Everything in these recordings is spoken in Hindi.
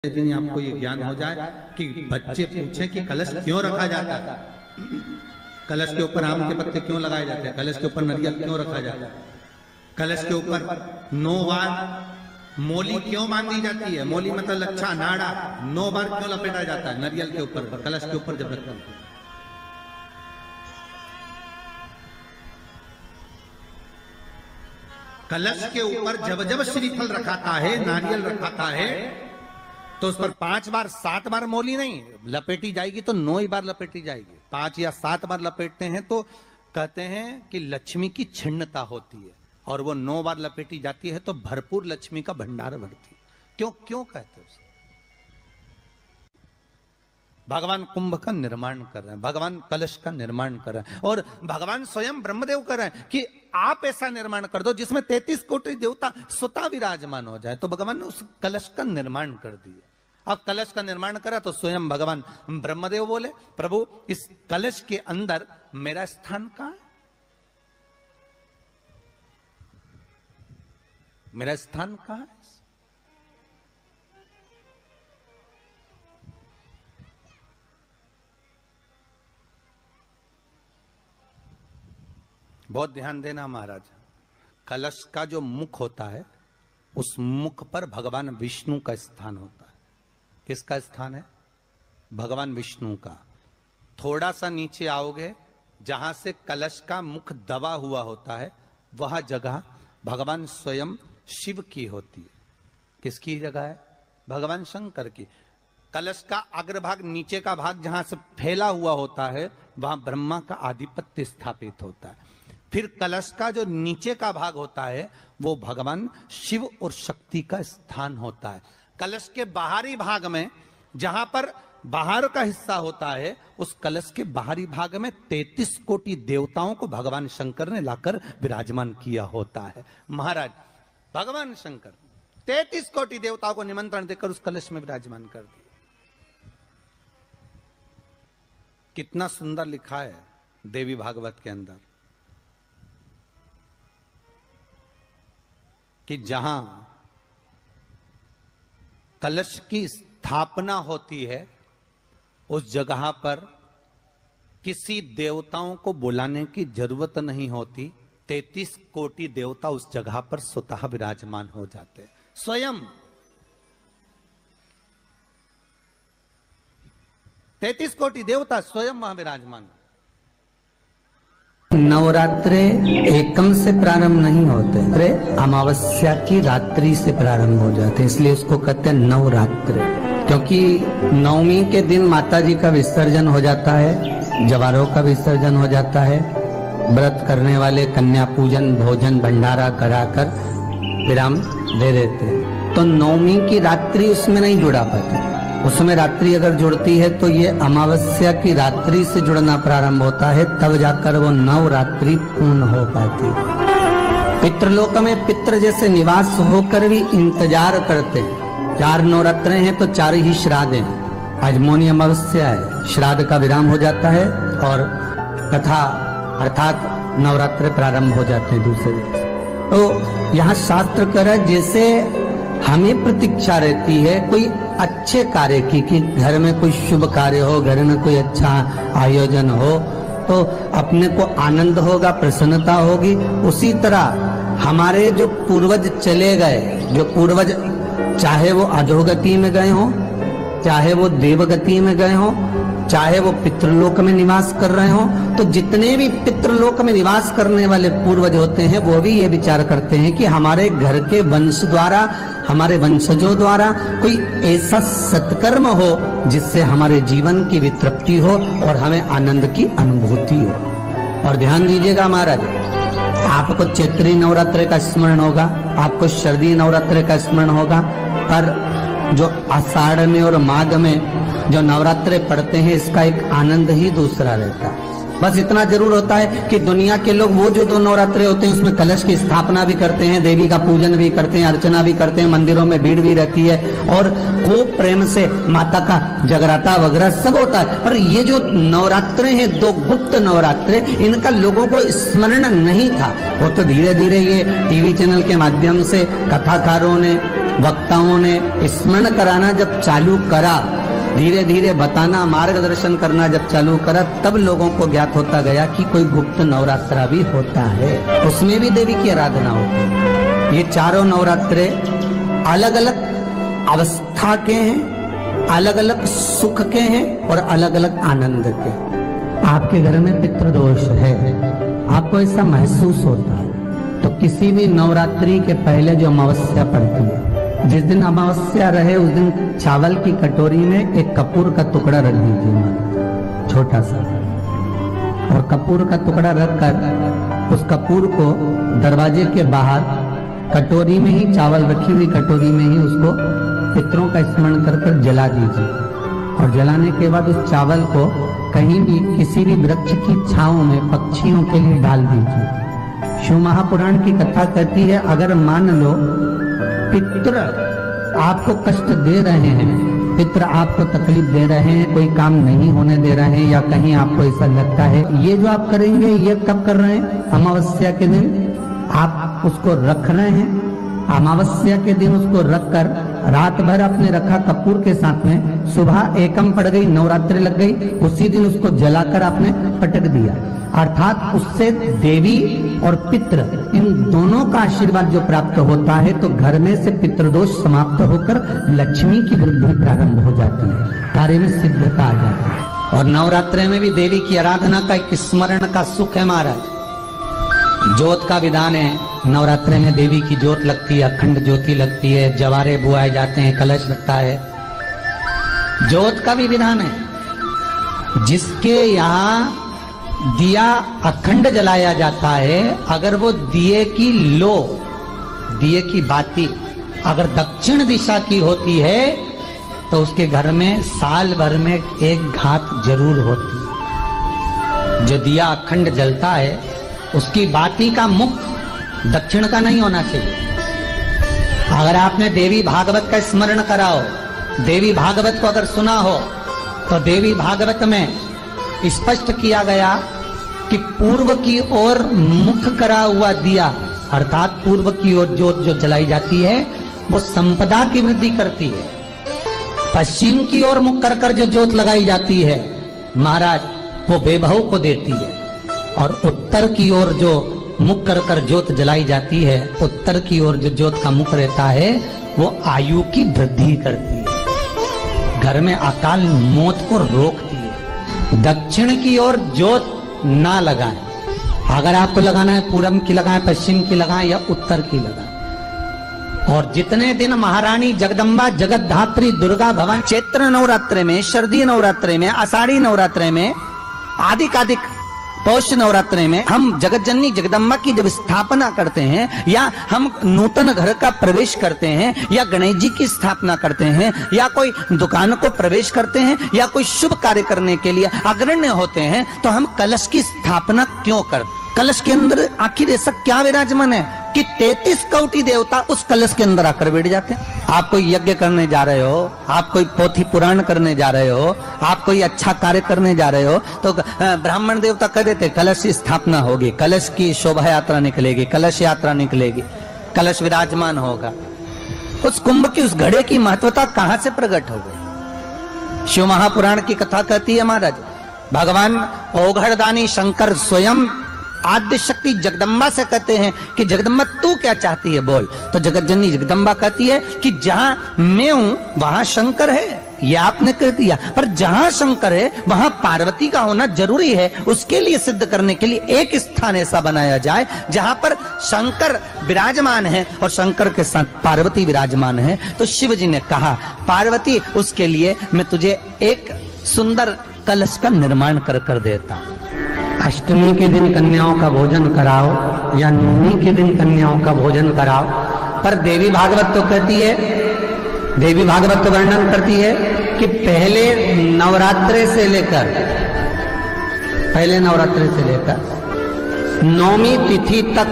यदि आपको ये ज्ञान हो जाए कि बच्चे पूछे कि कलश क्यों रखा जाता है, कलश के ऊपर आम के पत्ते क्यों लगाए जाते हैं, कलश के ऊपर नारियल क्यों रखा जाता है, कलश के ऊपर 9 बार मोली क्यों बांधी जाती है, मोली मतलब लच्छा नाड़ा 9 बार क्यों लपेटा जाता है नारियल के ऊपर, कलश के ऊपर जब रखते हैं। कलश के ऊपर जब जब श्रीफल रखाता है, नारियल रखाता है, तो उस पर 5 बार 7 बार मोली नहीं लपेटी जाएगी, तो 9 ही बार लपेटी जाएगी। 5 या 7 बार लपेटते हैं तो कहते हैं कि लक्ष्मी की छिन्नता होती है, और वो 9 बार लपेटी जाती है तो भरपूर लक्ष्मी का भंडार भरती है। क्यों क्यों कहते हैं? भगवान कुंभ का निर्माण कर रहे हैं, भगवान कलश का निर्माण कर रहे हैं, और भगवान स्वयं ब्रह्मदेव कर रहे हैं कि आप ऐसा निर्माण कर दो जिसमें 33 कोटि देवता स्वतः विराजमान हो जाए। तो भगवान ने उस कलश का निर्माण कर दिया। अब कलश का निर्माण करा तो स्वयं भगवान ब्रह्मदेव बोले, प्रभु इस कलश के अंदर मेरा स्थान कहां है, मेरा स्थान कहां है? बहुत ध्यान देना महाराज, कलश का जो मुख होता है उस मुख पर भगवान विष्णु का स्थान होता है। किसका स्थान है? भगवान विष्णु का। थोड़ा सा नीचे आओगे, जहां से कलश का मुख दबा हुआ होता है, वह जगह भगवान स्वयं शिव की होती है। किसकी जगह है? भगवान शंकर की। कलश का अग्रभाग, नीचे का भाग जहां से फैला हुआ होता है, वहां ब्रह्मा का आधिपत्य स्थापित होता है। फिर कलश का जो नीचे का भाग होता है वो भगवान शिव और शक्ति का स्थान होता है। कलश के बाहरी भाग में, जहां पर बाहर का हिस्सा होता है, उस कलश के बाहरी भाग में 33 कोटि देवताओं को भगवान शंकर ने लाकर विराजमान किया होता है। महाराज भगवान शंकर 33 कोटि देवताओं को निमंत्रण देकर उस कलश में विराजमान कर दिया। कितना सुंदर लिखा है देवी भागवत के अंदर कि जहां कलश की स्थापना होती है उस जगह पर किसी देवताओं को बुलाने की जरूरत नहीं होती। 33 कोटि देवता उस जगह पर स्वतः विराजमान हो जाते हैं। स्वयं 33 कोटि देवता स्वयं वहां विराजमान। नवरात्रे एकम से प्रारंभ नहीं होते, अरे अमावस्या की रात्रि से प्रारंभ हो जाते हैं, इसलिए उसको कहते हैं नवरात्रे। क्योंकि नवमी के दिन माता जी का विसर्जन हो जाता है, जवारों का विसर्जन हो जाता है, व्रत करने वाले कन्या पूजन भोजन भंडारा कराकर विराम दे देते हैं। तो नवमी की रात्रि उसमें नहीं जुड़ा पाती, उसमें रात्रि अगर जुड़ती है तो ये अमावस्या की रात्रि से जुड़ना प्रारंभ होता है, तब जाकर वो नवरात्रि पूर्ण हो पाती है। पितृलोक में पितृ जैसे निवास होकर भी इंतजार करते हैं। 4 नवरात्रे हैं तो 4 ही श्राद्ध हैं। आज मौनी अमावस्या है, श्राद्ध का विराम हो जाता है और कथा अर्थात नवरात्रे प्रारंभ हो जाते हैं दूसरे दिन। तो यहाँ शास्त्र कह रहा है जैसे हमें प्रतीक्षा रहती है कोई अच्छे कार्य की, कि घर में कोई शुभ कार्य हो, घर में कोई अच्छा आयोजन हो तो अपने को आनंद होगा, प्रसन्नता होगी। उसी तरह हमारे जो पूर्वज चले गए, जो पूर्वज चाहे वो अधोगति में गए हों, चाहे वो देवगति में गए हों, चाहे वो पितृलोक में निवास कर रहे हों, तो जितने भी पितृलोक में निवास करने वाले पूर्वज होते हैं वो भी ये विचार करते हैं कि हमारे घर के वंश द्वारा, हमारे वंशजों द्वारा कोई ऐसा सत्कर्म हो जिससे हमारे जीवन की वितृप्ति हो और हमें आनंद की अनुभूति हो। और ध्यान दीजिएगा महाराज, आपको चैत्री नवरात्रि का स्मरण होगा, आपको शरदीय नवरात्रि का स्मरण होगा, पर जो आषाढ़ में और माघ में जो नवरात्रे पढ़ते हैं इसका एक आनंद ही दूसरा रहता है। बस इतना जरूर होता है कि दुनिया के लोग वो जो 2 नवरात्रे होते हैं उसमें कलश की स्थापना भी करते हैं, देवी का पूजन भी करते हैं, अर्चना भी करते हैं, मंदिरों में भीड़ भी रहती है और खूब प्रेम से माता का जगराता वगैरह सब होता है। पर ये जो नवरात्रे हैं 2 गुप्त नवरात्रे, इनका लोगों को स्मरण नहीं था। वो तो धीरे धीरे ये टीवी चैनल के माध्यम से कथाकारों ने वक्ताओं ने स्मरण कराना जब चालू करा, धीरे धीरे बताना, मार्गदर्शन करना जब चालू करा, तब लोगों को ज्ञात होता गया कि कोई गुप्त नवरात्रा भी होता है, उसमें भी देवी की आराधना होती है। ये चारों नवरात्रे अलग अलग अवस्था के हैं, अलग अलग सुख के हैं और अलग अलग आनंद के। आपके घर में पितृदोष है, आपको ऐसा महसूस होता है, तो किसी भी नवरात्रि के पहले जो अमावस्या पड़ती है, जिस दिन अमावस्या रहे उस दिन चावल की कटोरी में एक कपूर का टुकड़ा रख दीजिए, छोटा सा, और कपूर का टुकड़ा रखकर उस कपूर को दरवाजे के बाहर कटोरी में ही, चावल रखी हुई कटोरी में ही उसको पितरों का स्मरण कर कर जला दीजिए। और जलाने के बाद उस चावल को कहीं भी किसी भी वृक्ष की छांव में पक्षियों के लिए डाल दीजिए। शिव महापुराण की कथा कहती है, अगर मान लो पितृ आपको कष्ट दे रहे हैं, पितृ आपको तकलीफ दे रहे हैं, कोई काम नहीं होने दे रहे हैं, या कहीं आपको ऐसा लगता है ये जो आप करेंगे, ये कब कर रहे हैं? अमावस्या के दिन आप उसको रख रहे हैं, अमावस्या के दिन उसको रखकर रात भर आपने रखा कपूर के साथ में, सुबह एकम पड़ गई, नवरात्रि लग गई, उसी दिन उसको जलाकर आपने पटक दिया। अर्थात उससे देवी और पितृ इन दोनों का आशीर्वाद जो प्राप्त होता है, तो घर में से पितृदोष समाप्त होकर लक्ष्मी की वृद्धि प्रारंभ हो जाती है, कार्य में सिद्धता आ जाती है। और नवरात्रि में भी देवी की आराधना का एक स्मरण का सुख है महाराज। ज्योत का विधान है, नवरात्रि में देवी की ज्योत लगती है, अखंड ज्योति लगती है, जवारे बुआए जाते हैं, कलश लगता है, ज्योत का भी विधान है। जिसके यहाँ दिया अखंड जलाया जाता है, अगर वो दिए की लो, दिए की बाती अगर दक्षिण दिशा की होती है, तो उसके घर में साल भर में एक घात जरूर होती है। जो दिया अखंड जलता है, उसकी बाती का मुख दक्षिण का नहीं होना चाहिए। अगर आपने देवी भागवत का स्मरण करा हो, देवी भागवत को अगर सुना हो, तो देवी भागवत में स्पष्ट किया गया कि पूर्व की ओर मुख करा हुआ दिया, अर्थात पूर्व की ओर ज्योत जो जलाई जाती है, वो संपदा की वृद्धि करती है। पश्चिम की ओर मुख कर कर जो ज्योत लगाई जाती है महाराज, वो वैभव को देती है। और उत्तर की ओर जो मुख कर कर ज्योत जलाई जाती है, उत्तर की ओर जो ज्योत का मुख रहता है, वो आयु की वृद्धि करती है, घर में अकाल मौत को रोकती है। दक्षिण की ओर ज्योत ना लगाएं, अगर आपको लगाना है पूरब की लगाएं, पश्चिम की लगाएं या उत्तर की लगाएं। और जितने दिन महारानी जगदम्बा जगतधात्री दुर्गा भवानी चैत्र नवरात्रि में, शरदीय नवरात्रि में, आषाढ़ी नवरात्रि में, आदिक पौष नवरात्रि में हम जगत जननी जगदम्बा की जब स्थापना करते हैं, या हम नूतन घर का प्रवेश करते हैं, या गणेश जी की स्थापना करते हैं, या कोई दुकान को प्रवेश करते हैं, या कोई शुभ कार्य करने के लिए अग्रण्य होते हैं, तो हम कलश की स्थापना क्यों करते? कलश के अंदर आखिर ऐसा क्या विराजमान है कि 33 कोटि देवता उस कलश के अंदर आकर बैठ जाते हैं। आप कोई यज्ञ करने जा रहे हो, आप कोई पोथी पुराण करने जा रहे हो, आप कोई अच्छा कार्य करने जा रहे हो, तो ब्राह्मण देवता कह देते कलश की स्थापना होगी, कलश की शोभा यात्रा निकलेगी, कलश यात्रा निकलेगी, कलश विराजमान होगा। उस कुंभ की, उस घड़े की महत्वता कहां से प्रकट हो गई? शिव महापुराण की कथा कहती है महाराज, भगवान ओघड़दानी शंकर स्वयं आद्य शक्ति जगदम्बा से कहते हैं कि जगदम्बा तू क्या चाहती है बोल। तो जगत जननी जगदम्बा कहती है कि जहां मैं हूं वहां शंकर है, ये आपने कह दिया, पर जहां शंकर है वहां पार्वती का होना जरूरी है। उसके लिए सिद्ध करने के लिए एक स्थान ऐसा बनाया जाए जहां पर शंकर विराजमान है और शंकर के साथ पार्वती विराजमान है। तो शिव जी ने कहा, पार्वती उसके लिए मैं तुझे एक सुंदर कलश का निर्माण कर कर देता हूं। अष्टमी के दिन कन्याओं का भोजन कराओ या नवमी के दिन कन्याओं का भोजन कराओ, पर देवी भागवत तो कहती है, देवी भागवत तो वर्णन करती है कि पहले नवरात्रि से लेकर नवमी तिथि तक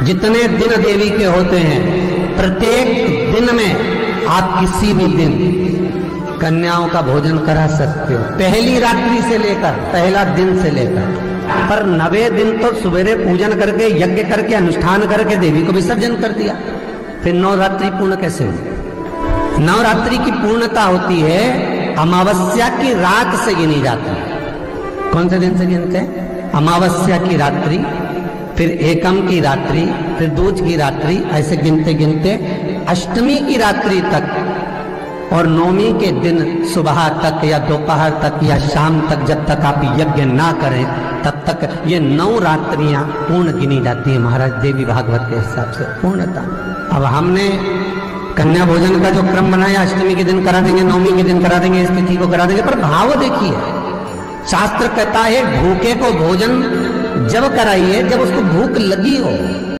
जितने दिन देवी के होते हैं, प्रत्येक दिन में आप किसी भी दिन कन्याओं का भोजन करा सकते हो, पहली रात्रि से लेकर, पहला दिन से लेकर। पर 9वें दिन तो सवेरे पूजन करके, यज्ञ करके, अनुष्ठान करके देवी को विसर्जन कर दिया। फिर नवरात्रि पूर्ण कैसे हुई? नवरात्रि की पूर्णता होती है अमावस्या की रात से गिनी जाती है। कौन से दिन से गिनते हैं? अमावस्या की रात्रि, फिर एकम की रात्रि, फिर दूज की रात्रि, ऐसे गिनते गिनते अष्टमी की रात्रि तक और नौमी के दिन सुबह तक या दोपहर तक या शाम तक, जब तक आप यज्ञ ना करें तब तक ये 9 रात्रियां पूर्ण गिनी जाती है महाराज देवी भागवत के हिसाब से पूर्णता। अब हमने कन्या भोजन का जो क्रम बनाया, अष्टमी के दिन करा देंगे, नौमी के दिन करा देंगे, इस तिथि को करा देंगे, पर भाव देखिए, शास्त्र कहता है भूखे को भोजन जब कराइए जब उसको भूख लगी हो।